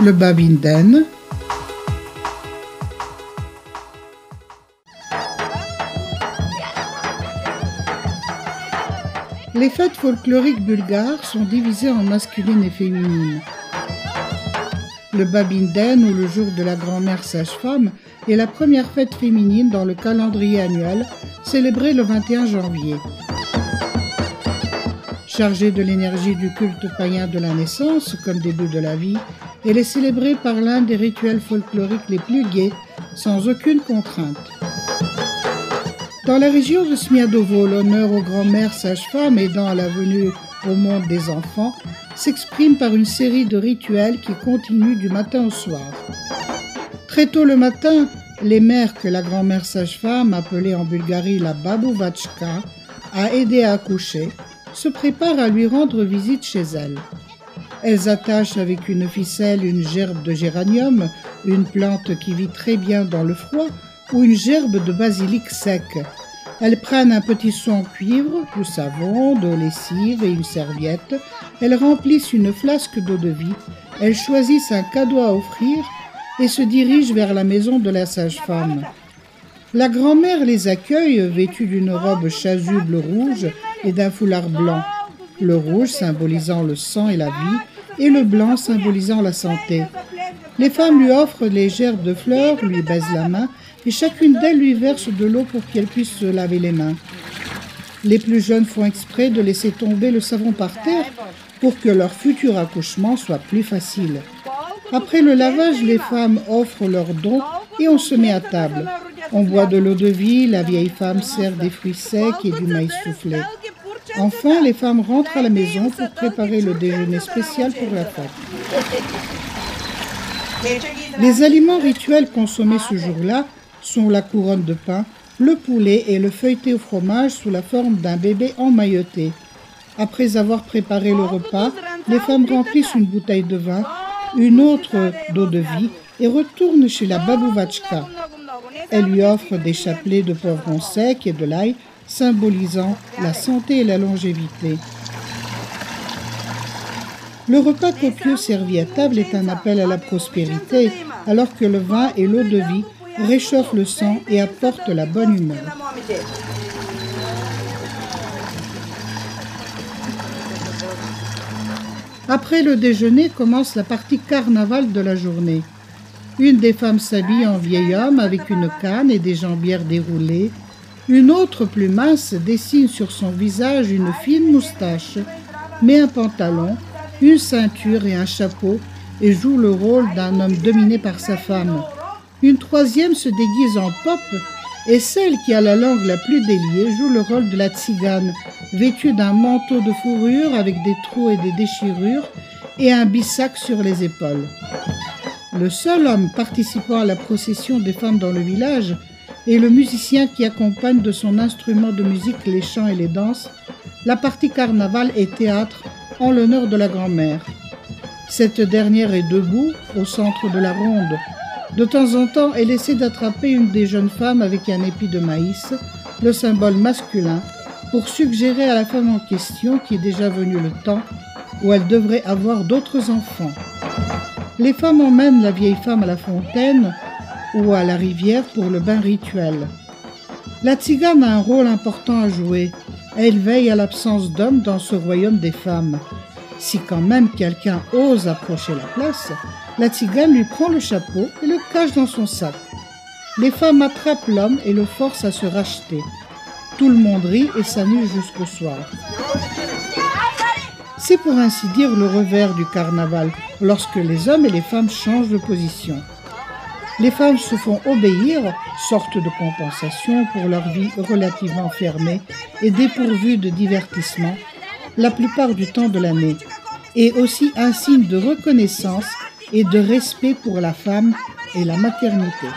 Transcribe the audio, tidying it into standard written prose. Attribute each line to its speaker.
Speaker 1: le Babinden. Les fêtes folkloriques bulgares sont divisées en masculines et féminines. Le Babinden, ou le jour de la grand-mère sage-femme, est la première fête féminine dans le calendrier annuel, célébrée le 21 janvier. Chargée de l'énergie du culte païen de la naissance, comme début de la vie, elle est célébrée par l'un des rituels folkloriques les plus gais, sans aucune contrainte. Dans la région de Smiadovo, l'honneur aux grand-mères sages-femmes aidant à la venue au monde des enfants s'exprime par une série de rituels qui continuent du matin au soir. Très tôt le matin, les mères que la grand-mère sage-femme, appelée en Bulgarie la babouvatchka, a aidé à accoucher, se préparent à lui rendre visite chez elle. Elles attachent avec une ficelle une gerbe de géranium, une plante qui vit très bien dans le froid, ou une gerbe de basilic sec. Elles prennent un petit seau en cuivre, du savon, de lessive et une serviette. Elles remplissent une flasque d'eau de vie. Elles choisissent un cadeau à offrir et se dirigent vers la maison de la sage-femme. La grand-mère les accueille vêtues d'une robe chasuble rouge et d'un foulard blanc. Le rouge symbolisant le sang et la vie et le blanc symbolisant la santé. Les femmes lui offrent les gerbes de fleurs, lui baisent la main et chacune d'elles lui verse de l'eau pour qu'elle puisse se laver les mains. Les plus jeunes font exprès de laisser tomber le savon par terre pour que leur futur accouchement soit plus facile. Après le lavage, les femmes offrent leurs dons et on se met à table. On boit de l'eau de vie, la vieille femme sert des fruits secs et du maïs soufflé. Enfin, les femmes rentrent à la maison pour préparer le déjeuner spécial pour la fête. Les aliments rituels consommés ce jour-là sont la couronne de pain, le poulet et le feuilleté au fromage sous la forme d'un bébé emmailloté. Après avoir préparé le repas, les femmes remplissent une bouteille de vin, une autre d'eau de vie et retournent chez la babouvatchka. Elle lui offre des chapelets de poivrons secs et de l'ail, symbolisant la santé et la longévité. Le repas copieux servi à table est un appel à la prospérité, alors que le vin et l'eau de vie réchauffent le sang et apportent la bonne humeur. Après le déjeuner commence la partie carnaval de la journée. Une des femmes s'habille en vieil homme avec une canne et des jambières déroulées. Une autre, plus mince, dessine sur son visage une fine moustache, met un pantalon, une ceinture et un chapeau et joue le rôle d'un homme dominé par sa femme. Une troisième se déguise en pop et celle qui a la langue la plus déliée joue le rôle de la tzigane, vêtue d'un manteau de fourrure avec des trous et des déchirures et un bissac sur les épaules. Le seul homme participant à la procession des femmes dans le village est le musicien qui accompagne de son instrument de musique les chants et les danses. La partie carnaval est théâtre en l'honneur de la grand-mère. Cette dernière est debout au centre de la ronde. De temps en temps, elle essaie d'attraper une des jeunes femmes avec un épi de maïs, le symbole masculin, pour suggérer à la femme en question qu'il est déjà venu le temps où elle devrait avoir d'autres enfants. Les femmes emmènent la vieille femme à la fontaine ou à la rivière pour le bain rituel. La tzigane a un rôle important à jouer. Elle veille à l'absence d'hommes dans ce royaume des femmes. Si quand même quelqu'un ose approcher la place, la tzigane lui prend le chapeau et le cache dans son sac. Les femmes attrapent l'homme et le forcent à se racheter. Tout le monde rit et s'amuse jusqu'au soir. C'est pour ainsi dire le revers du carnaval, lorsque les hommes et les femmes changent de position. Les femmes se font obéir, sorte de compensation pour leur vie relativement fermée et dépourvue de divertissement, la plupart du temps de l'année, et aussi un signe de reconnaissance et de respect pour la femme et la maternité.